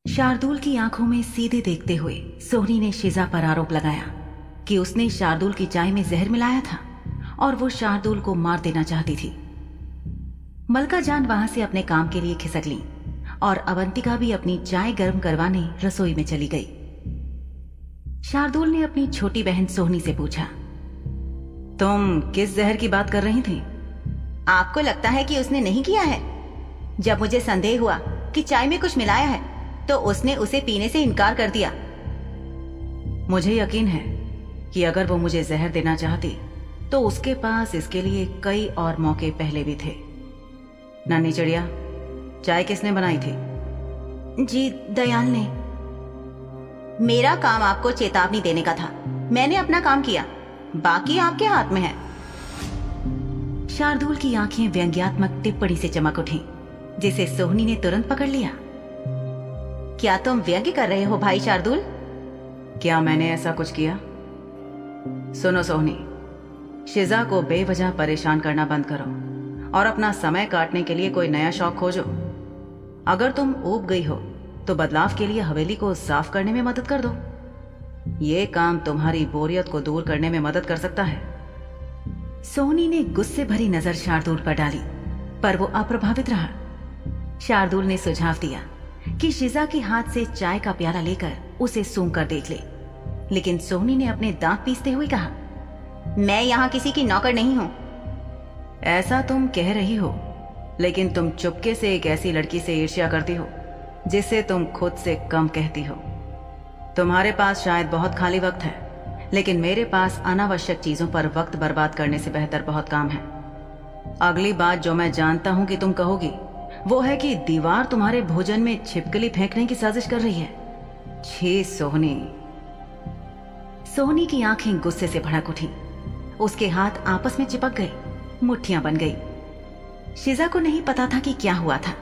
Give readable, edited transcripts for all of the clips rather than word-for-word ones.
शार्दुल की आंखों में सीधे देखते हुए सोहनी ने शिजा पर आरोप लगाया कि उसने शार्दुल की चाय में जहर मिलाया था और वो शार्दुल को मार देना चाहती थी। मलका जान वहां से अपने काम के लिए खिसक ली और अवंतिका भी अपनी चाय गर्म करवाने रसोई में चली गई। शार्दुल ने अपनी छोटी बहन सोहनी से पूछा, तुम किस जहर की बात कर रही थी? आपको लगता है कि उसने नहीं किया है? जब मुझे संदेह हुआ कि चाय में कुछ मिलाया है तो उसने उसे पीने से इनकार कर दिया। मुझे यकीन है कि अगर वो मुझे जहर देना चाहती तो उसके पास इसके लिए कई और मौके पहले भी थे। नानी चिड़िया, चाय किसने बनाई थी? जी, दयाल ने। मेरा काम आपको चेतावनी देने का था। मैंने अपना काम किया, बाकी आपके हाथ में है। शार्दुल की आंखें व्यंग्यात्मक टिप्पणी से चमक उठी, जिसे सोहनी ने तुरंत पकड़ लिया। क्या तुम व्यंग्य कर रहे हो भाई शार्दुल? क्या मैंने ऐसा कुछ किया? सुनो सोहनी, शिजा को बेवजह परेशान करना बंद करो और अपना समय काटने के लिए कोई नया शौक खोजो। अगर तुम ऊब गई हो तो बदलाव के लिए हवेली को साफ करने में मदद कर दो। ये काम तुम्हारी बोरियत को दूर करने में मदद कर सकता है। सोहनी ने गुस्से भरी नजर शार्दुल पर डाली, पर वो अप्रभावित रहा। शार्दुल ने सुझाव दिया कि शिजा के हाथ से चाय का प्याला लेकर उसे सूंघ कर देख ले, लेकिन सोहनी ने अपने दांत पीसते हुए कहा, मैं यहाँ किसी की नौकर नहीं हूं। ऐसा तुम कह रही हो, लेकिन तुम चुपके से एक ऐसी लड़की से ईर्ष्या करती हो जिसे तुम खुद से कम कहती हो। तुम्हारे पास शायद बहुत खाली वक्त है, लेकिन मेरे पास अनावश्यक चीजों पर वक्त बर्बाद करने से बेहतर बहुत काम है। अगली बात जो मैं जानता हूं कि तुम कहोगी वो है कि दीवार तुम्हारे भोजन में छिपकली फेंकने की साजिश कर रही है। छी सोहनी। सोहनी की आंखें गुस्से से भड़क उठी। उसके हाथ आपस में चिपक गए, मुट्ठियां बन गई। शिजा को नहीं पता था कि क्या हुआ था,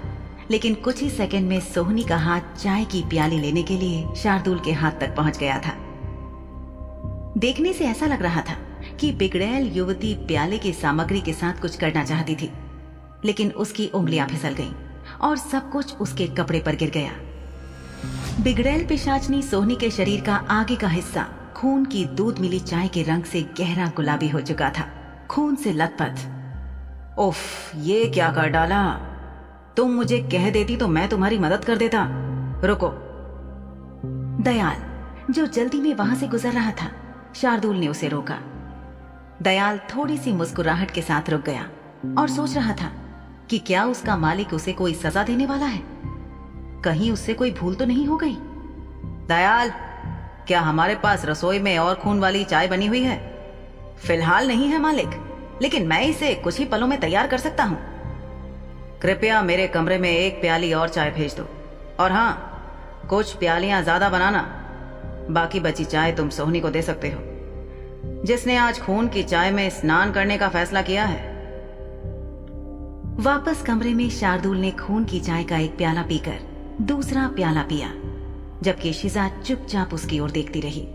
लेकिन कुछ ही सेकंड में सोहनी का हाथ चाय की प्याली लेने के लिए शार्दुल के हाथ तक पहुंच गया था। देखने से ऐसा लग रहा था कि बिगड़ैल युवती प्याले की सामग्री के साथ कुछ करना चाहती थी, लेकिन उसकी उंगलियां फिसल गईं और सब कुछ उसके कपड़े पर गिर गया। बिगड़ैल पिशाचनी सोहनी के शरीर का आगे का हिस्सा खून की दूध मिली चाय के रंग से गहरा गुलाबी हो चुका था, खून से लथपथ। उफ, ये क्या कर डाला? तुम मुझे कह देती तो मैं तुम्हारी मदद कर देता। रुको। दयाल, जो जल्दी में वहां से गुजर रहा था, शार्दुल ने उसे रोका। दयाल थोड़ी सी मुस्कुराहट के साथ रुक गया और सोच रहा था कि क्या उसका मालिक उसे कोई सजा देने वाला है। कहीं उससे कोई भूल तो नहीं हो गई। दयाल, क्या हमारे पास रसोई में और खून वाली चाय बनी हुई है? फिलहाल नहीं है मालिक, लेकिन मैं इसे कुछ ही पलों में तैयार कर सकता हूं। कृपया मेरे कमरे में एक प्याली और चाय भेज दो, और हाँ, कुछ प्यालियां ज्यादा बनाना। बाकी बची चाय तुम सोहनी को दे सकते हो, जिसने आज खून की चाय में स्नान करने का फैसला किया है। वापस कमरे में शार्दुल ने खून की चाय का एक प्याला पीकर दूसरा प्याला पिया, जबकि शिजा चुपचाप उसकी ओर देखती रही।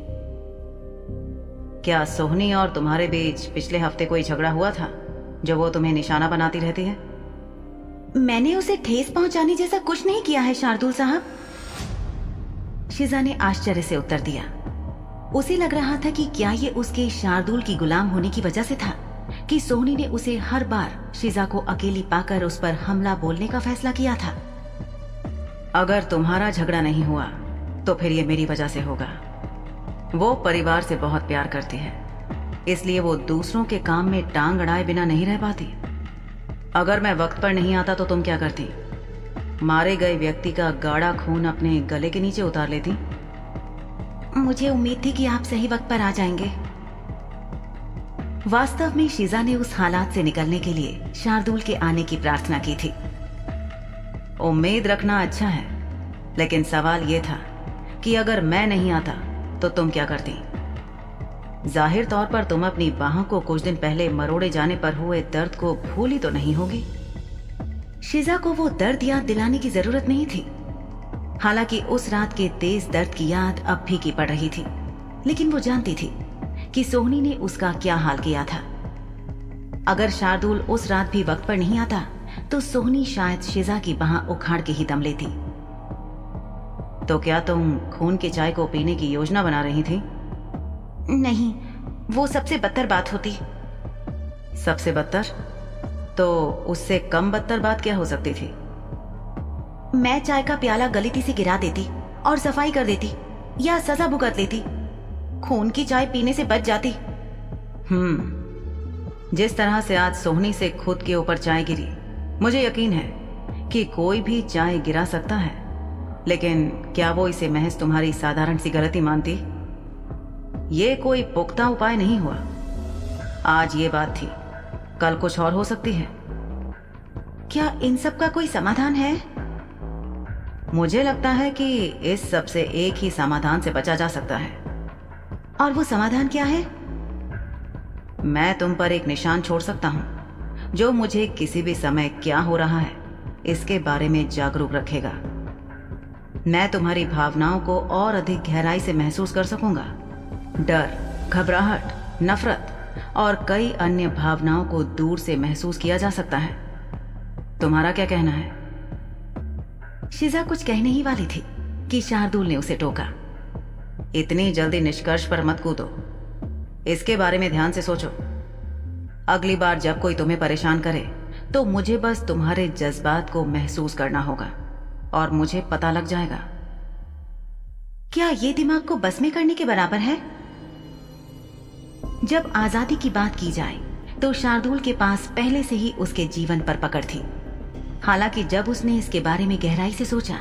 क्या सोहनी और तुम्हारे बीच पिछले हफ्ते कोई झगड़ा हुआ था जो वो तुम्हें निशाना बनाती रहती है? मैंने उसे ठेस पहुंचाने जैसा कुछ नहीं किया है शार्दुल साहब। शिजा ने आश्चर्य से उत्तर दिया। उसे लग रहा था कि क्या ये उसके शार्दुल की गुलाम होने की वजह से था कि सोहनी ने उसे हर बार शिजा को अकेली पाकर उस पर हमला बोलने का फैसला किया था। अगर तुम्हारा झगड़ा नहीं हुआ तो फिर ये मेरी वजह से होगा। वो परिवार से बहुत प्यार करती है, इसलिए वो दूसरों के काम में टांग अड़ाए बिना नहीं रह पाती। अगर मैं वक्त पर नहीं आता तो तुम क्या करती? मारे गए व्यक्ति का गाढ़ा खून अपने गले के नीचे उतार लेती? मुझे उम्मीद थी कि आप सही वक्त पर आ जाएंगे। वास्तव में शिजा ने उस हालात से निकलने के लिए शार्दुल के आने की प्रार्थना की थी। उम्मीद रखना अच्छा है, लेकिन सवाल यह था कि अगर मैं नहीं आता तो तुम क्या करती? जाहिर तौर पर तुम अपनी बाहों को कुछ दिन पहले मरोड़े जाने पर हुए दर्द को भूली तो नहीं होगी। शिजा को वो दर्द याद दिलाने की जरूरत नहीं थी। हालांकि उस रात के तेज दर्द की याद अब फीकी पड़ रही थी, लेकिन वो जानती थी कि सोहनी ने उसका क्या हाल किया था। अगर शार्दुल उस रात भी वक्त पर नहीं आता तो सोहनी शायद शिजा की बाह उखाड़ के ही दम लेती। तो क्या तुम खून की चाय को पीने की योजना बना रही थी? नहीं, वो सबसे बदतर बात होती। सबसे बदतर? तो उससे कम बदतर बात क्या हो सकती थी? मैं चाय का प्याला गलती से गिरा देती और सफाई कर देती या सजा भुगत लेती। खून की चाय पीने से बच जाती। जिस तरह से आज सोहनी से खुद के ऊपर चाय गिरी, मुझे यकीन है कि कोई भी चाय गिरा सकता है, लेकिन क्या वो इसे महज तुम्हारी साधारण सी गलती मानती? ये कोई पुख्ता उपाय नहीं हुआ। आज ये बात थी, कल कुछ और हो सकती है। क्या इन सब का कोई समाधान है? मुझे लगता है कि इस सब से एक ही समाधान से बचा जा सकता है। और वो समाधान क्या है? मैं तुम पर एक निशान छोड़ सकता हूं, जो मुझे किसी भी समय क्या हो रहा है इसके बारे में जागरूक रखेगा। मैं तुम्हारी भावनाओं को और अधिक गहराई से महसूस कर सकूंगा। डर, घबराहट, नफरत और कई अन्य भावनाओं को दूर से महसूस किया जा सकता है। तुम्हारा क्या कहना है? शिजा कुछ कहने ही वाली थी कि शार्दुल ने उसे टोका। इतनी जल्दी निष्कर्ष पर मत कूदो, इसके बारे में ध्यान से सोचो। अगली बार जब कोई तुम्हें परेशान करे तो मुझे बस तुम्हारे जज्बात को महसूस करना होगा और मुझे पता लग जाएगा। क्या ये दिमाग को बस में करने के बराबर है? जब आजादी की बात की जाए तो शार्दुल के पास पहले से ही उसके जीवन पर पकड़ थी। हालांकि जब उसने इसके बारे में गहराई से सोचा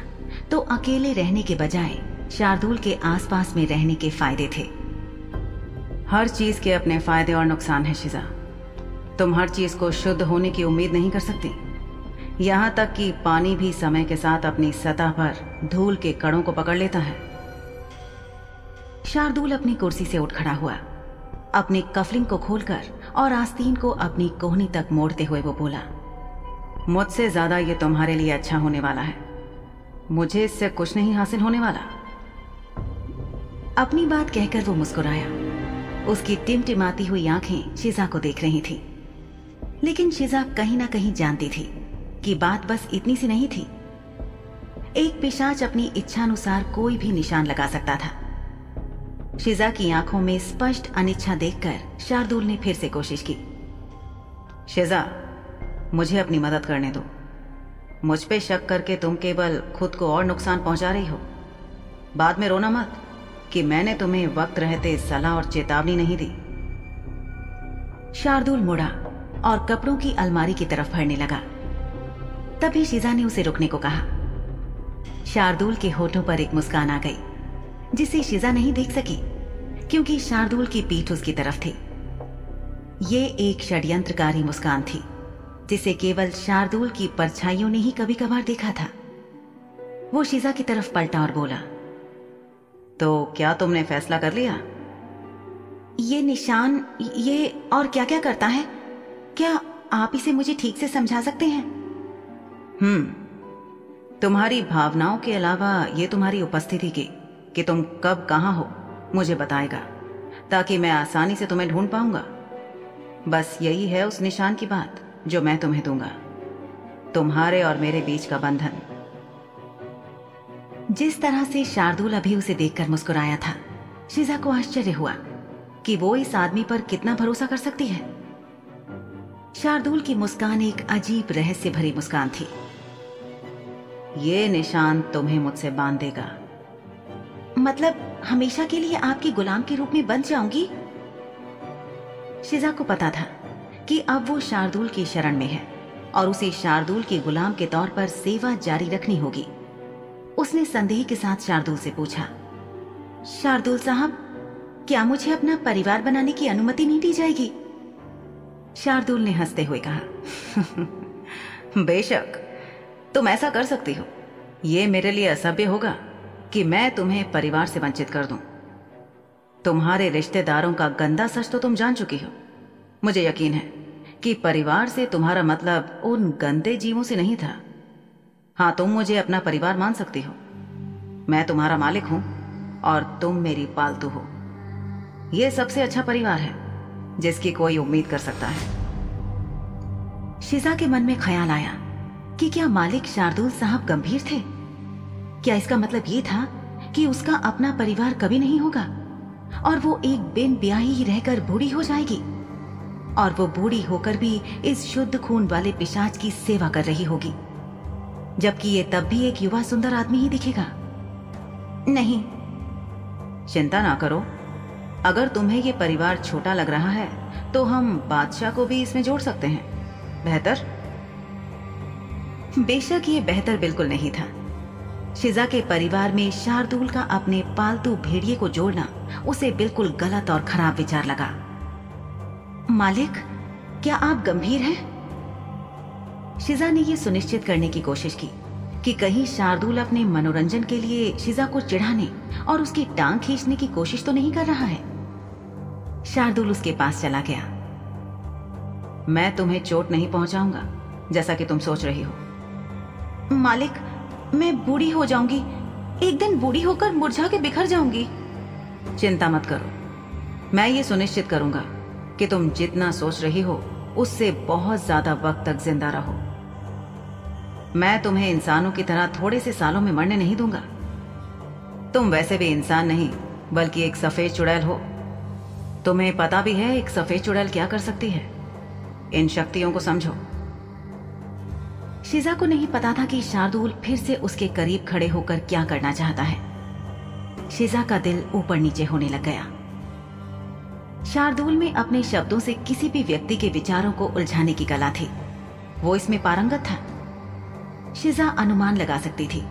तो अकेले रहने के बजाय शार्दुल के आसपास में रहने के फायदे थे। हर चीज के अपने फायदे और नुकसान है शिजा। तुम हर चीज को शुद्ध होने की उम्मीद नहीं कर सकती। यहां तक कि पानी भी समय के साथ अपनी सतह पर धूल के कणों को पकड़ लेता है। शार्दुल अपनी कुर्सी से उठ खड़ा हुआ। अपने कफलिंग को खोलकर और आस्तीन को अपनी कोहनी तक मोड़ते हुए वो बोला, मुझसे ज्यादा ये तुम्हारे लिए अच्छा होने वाला है। मुझे इससे कुछ नहीं हासिल होने वाला। अपनी बात कहकर वो मुस्कुराया। उसकी टिमटिमाती हुई आंखें शिजा को देख रही थी, लेकिन शिजा कहीं ना कहीं जानती थी कि बात बस इतनी सी नहीं थी। एक पिशाच अपनी इच्छानुसार कोई भी निशान लगा सकता था। शिजा की आंखों में स्पष्ट अनिच्छा देखकर शार्दुल ने फिर से कोशिश की। शिजा, मुझे अपनी मदद करने दो। मुझ पे शक करके तुम केवल खुद को और नुकसान पहुंचा रही हो। बाद में रोना मत कि मैंने तुम्हें वक्त रहते सलाह और चेतावनी नहीं दी। शार्दुल मुड़ा और कपड़ों की अलमारी की तरफ बढ़ने लगा। तभी शिजा ने उसे रुकने को कहा। शार्दुल के होठों पर एक मुस्कान आ गई, जिसे शिजा नहीं देख सकी क्योंकि शार्दुल की पीठ उसकी तरफ थी। ये एक षड्यंत्रकारी मुस्कान थी जिसे केवल शार्दुल की परछाइयों ने ही कभी कभार देखा था। वो शिजा की तरफ पलटा और बोला, तो क्या तुमने फैसला कर लिया? ये निशान ये और क्या क्या करता है? क्या आप इसे मुझे ठीक से समझा सकते हैं? तुम्हारी भावनाओं के अलावा ये तुम्हारी उपस्थिति की कि तुम कब कहां हो मुझे बताएगा, ताकि मैं आसानी से तुम्हें ढूंढ पाऊंगा। बस यही है उस निशान की बात जो मैं तुम्हें दूंगा, तुम्हारे और मेरे बीच का बंधन। जिस तरह से शार्दुल अभी उसे देखकर मुस्कुराया था, शिजा को आश्चर्य हुआ कि वो इस आदमी पर कितना भरोसा कर सकती है। शार्दुल की मुस्कान एक अजीब रहस्य भरी मुस्कान थी। ये निशान तुम्हें मुझसे बांध देगा। मतलब हमेशा के लिए आपकी गुलाम के रूप में बन जाऊंगी? शिजा को पता था कि अब वो शार्दुल की शरण में है और उसे शार्दुल के गुलाम के तौर पर सेवा जारी रखनी होगी। उसने संदेह के साथ शार्दुल से पूछा, शार्दुल साहब, क्या मुझे अपना परिवार बनाने की अनुमति नहीं दी जाएगी? शार्दुल ने हंसते हुए कहा, बेशक तुम ऐसा कर सकती हो। ये मेरे लिए असभ्य होगा कि मैं तुम्हें परिवार से वंचित कर दूं। तुम्हारे रिश्तेदारों का गंदा सच तो तुम जान चुकी हो। मुझे यकीन है कि परिवार से तुम्हारा मतलब उन गंदे जीवों से नहीं था। हाँ, तुम मुझे अपना परिवार मान सकती हो। मैं तुम्हारा मालिक हूं और तुम मेरी पालतू हो। यह सबसे अच्छा परिवार है जिसकी कोई उम्मीद कर सकता है। शिजा के मन में ख्याल आया कि क्या मालिक शार्दुल साहब गंभीर थे? क्या इसका मतलब ये था कि उसका अपना परिवार कभी नहीं होगा और वो एक बिन ब्याही ही रहकर बूढ़ी हो जाएगी, और वो बूढ़ी होकर भी इस शुद्ध खून वाले पिशाच की सेवा कर रही होगी, जबकि ये तब भी एक युवा सुंदर आदमी ही दिखेगा। नहीं, चिंता ना करो, अगर तुम्हें ये परिवार छोटा लग रहा है तो हम बादशाह को भी इसमें जोड़ सकते हैं। बेहतर? बेशक ये बेहतर बिल्कुल नहीं था। शिजा के परिवार में शार्दुल का अपने पालतू भेड़िए को जोड़ना उसे बिल्कुल गलत और खराब विचार लगा। मालिक, क्या आप गंभीर हैं? शिजा ने यह सुनिश्चित करने की कोशिश की कि कहीं शार्दुल अपने मनोरंजन के लिए शिजा को चिढ़ाने और उसकी टांग खींचने की कोशिश तो नहीं कर रहा है। शार्दुल उसके पास चला गया। मैं तुम्हें चोट नहीं पहुंचाऊंगा जैसा कि तुम सोच रही हो। मालिक, मैं बूढ़ी हो जाऊंगी, एक दिन बूढ़ी होकर मुरझा के बिखर जाऊंगी। चिंता मत करो, मैं ये सुनिश्चित करूंगा कि तुम जितना सोच रही हो उससे बहुत ज्यादा वक्त तक जिंदा रहो। मैं तुम्हें इंसानों की तरह थोड़े से सालों में मरने नहीं दूंगा। तुम वैसे भी इंसान नहीं बल्कि एक सफेद चुड़ैल हो। तुम्हें पता भी है एक सफेद चुड़ैल क्या कर सकती है। इन शक्तियों को समझो। शिजा को नहीं पता था कि शार्दुल फिर से उसके करीब खड़े होकर क्या करना चाहता है। शिजा का दिल ऊपर नीचे होने लग गया। शार्दुल में अपने शब्दों से किसी भी व्यक्ति के विचारों को उलझाने की कला थी। वो इसमें पारंगत था। शिजा अनुमान लगा सकती थी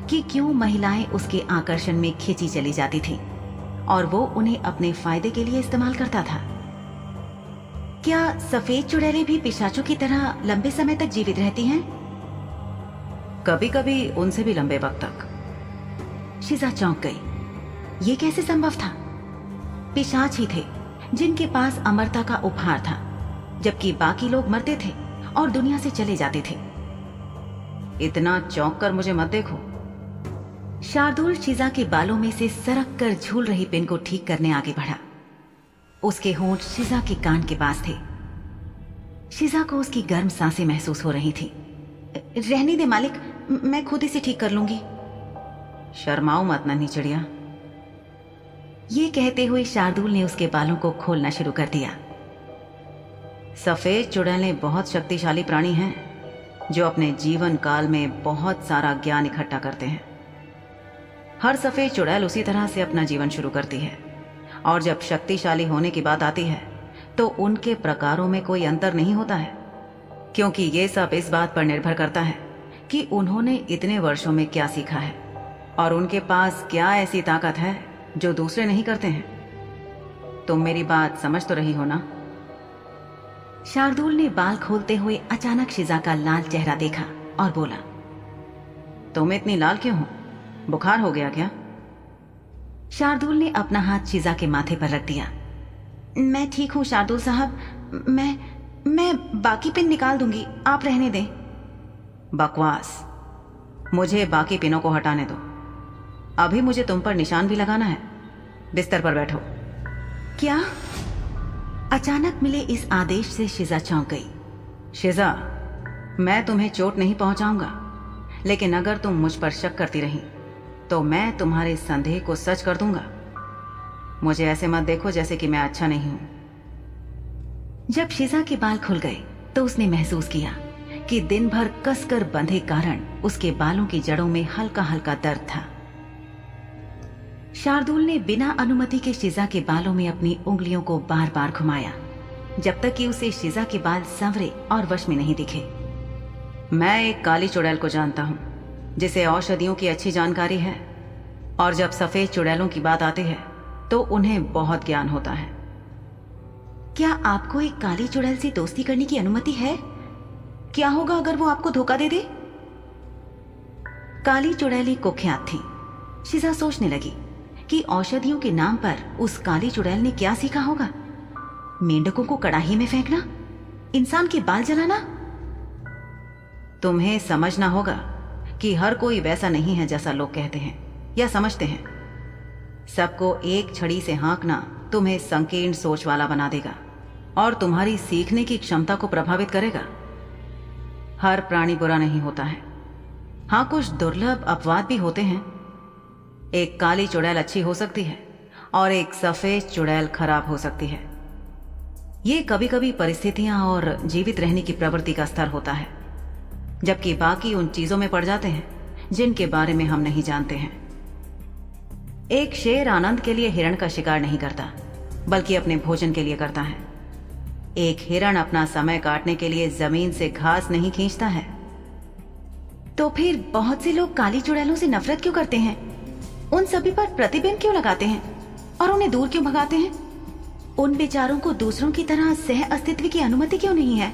कि क्यों महिलाएं उसके आकर्षण में खींची चली जाती थीं और वो उन्हें अपने फायदे के लिए इस्तेमाल करता था। क्या सफेद चुड़ैलें भी पिशाचों की तरह लंबे समय तक जीवित रहती हैं? कभी कभी उनसे भी लंबे वक्त तक। शिजा चौंक गई। ये कैसे संभव था? पिशाच ही थे जिनके पास अमरता का उपहार था, जबकि बाकी लोग मरते थे और दुनिया से चले जाते थे। इतना चौंक कर मुझे मत देखो। शार्दुल शिजा के बालों में से सरक कर झूल रही पिन को ठीक करने आगे बढ़ा। उसके होंठ शिजा के कान के पास थे। शिजा को उसकी गर्म सांसें महसूस हो रही थी। रहने दे मालिक, मैं खुद इसे ठीक कर लूंगी। शर्माओ मत नन्ही चिड़िया। ये कहते हुए शार्दुल ने उसके बालों को खोलना शुरू कर दिया। सफेद चुड़ैलें बहुत शक्तिशाली प्राणी हैं जो अपने जीवन काल में बहुत सारा ज्ञान इकट्ठा करते हैं। हर सफेद चुड़ैल उसी तरह से अपना जीवन शुरू करती है और जब शक्तिशाली होने की बात आती है तो उनके प्रकारों में कोई अंतर नहीं होता है, क्योंकि ये सब इस बात पर निर्भर करता है कि उन्होंने इतने वर्षों में क्या सीखा है और उनके पास क्या ऐसी ताकत है जो दूसरे नहीं करते हैं। तुम मेरी बात समझ तो रही हो ना? शार्दुल ने बाल खोलते हुए अचानक शिजा का लाल चेहरा देखा और बोला, तुम इतनी लाल क्यों हो? बुखार हो गया क्या? शार्दुल ने अपना हाथ शिजा के माथे पर रख दिया। मैं ठीक हूं शार्दुल साहब, मैं बाकी पिन निकाल दूंगी, आप रहने दें। बकवास। मुझे बाकी पिनों को हटाने दो। अभी मुझे तुम पर निशान भी लगाना है। बिस्तर पर बैठो। क्या? अचानक मिले इस आदेश से शिजा चौंक गई। शिजा, मैं तुम्हें चोट नहीं पहुंचाऊंगा, लेकिन अगर तुम मुझ पर शक करती रही तो मैं तुम्हारे संदेह को सच कर दूंगा। मुझे ऐसे मत देखो जैसे कि मैं अच्छा नहीं हूं। जब शिजा के बाल खुल गए तो उसने महसूस किया कि दिन भर कसकर बंधे कारण उसके बालों की जड़ों में हल्का हल्का दर्द था। शार्दुल ने बिना अनुमति के शिजा के बालों में अपनी उंगलियों को बार बार घुमाया जब तक कि उसे शिजा के बाल संवरे और वश में नहीं दिखे। मैं एक काली चुड़ैल को जानता हूं जिसे औषधियों की अच्छी जानकारी है, और जब सफेद चुड़ैलों की बात आती है तो उन्हें बहुत ज्ञान होता है। क्या आपको एक काली चुड़ैल से दोस्ती करने की अनुमति है? क्या होगा अगर वो आपको धोखा दे दे? काली चुड़ैल एक कुख्यात थी। शिजा सोचने लगी कि औषधियों के नाम पर उस काली चुड़ैल ने क्या सीखा होगा। मेंढकों को कड़ाही में फेंकना, इंसान के बाल जलाना। तुम्हें समझना होगा कि हर कोई वैसा नहीं है जैसा लोग कहते हैं या समझते हैं। सबको एक छड़ी से हाँकना तुम्हें संकीर्ण सोच वाला बना देगा और तुम्हारी सीखने की क्षमता को प्रभावित करेगा। हर प्राणी बुरा नहीं होता है। हाँ, कुछ दुर्लभ अपवाद भी होते हैं, एक काली चुड़ैल अच्छी हो सकती है और एक सफेद चुड़ैल खराब हो सकती है। ये कभी कभी परिस्थितियां और जीवित रहने की प्रवृत्ति का स्तर होता है, जबकि बाकी उन चीजों में पड़ जाते हैं जिनके बारे में हम नहीं जानते हैं। एक शेर आनंद के लिए हिरण का शिकार नहीं करता, बल्कि अपने भोजन के लिए करता है। एक हिरण अपना समय काटने के लिए जमीन से घास नहीं खींचता है। तो फिर बहुत से लोग काली चुड़ैलों से नफरत क्यों करते हैं? उन सभी पर प्रतिबिंब क्यों लगाते हैं और उन्हें दूर क्यों भगाते हैं? उन बेचारों को दूसरों की तरह सह अस्तित्व की अनुमति क्यों नहीं है?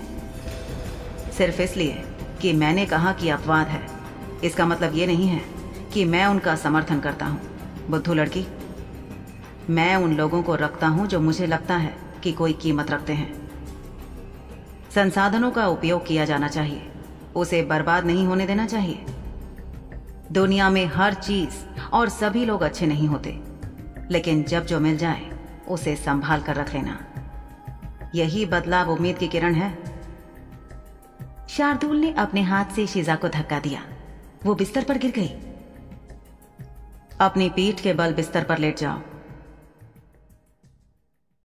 सिर्फ इसलिए कि मैंने कहा कि अपवाद है, इसका मतलब ये नहीं है कि मैं उनका समर्थन करता हूं। बुद्धू लड़की, मैं उन लोगों को रखता हूं जो मुझे लगता है कि कोई कीमत रखते हैं। संसाधनों का उपयोग किया जाना चाहिए, उसे बर्बाद नहीं होने देना चाहिए। दुनिया में हर चीज और सभी लोग अच्छे नहीं होते, लेकिन जब जो मिल जाए उसे संभाल कर रख लेना, यही बदलाव उम्मीद की किरण है। शार्दुल ने अपने हाथ से शिजा को धक्का दिया। वो बिस्तर पर गिर गई। अपनी पीठ के बल बिस्तर पर लेट जाओ।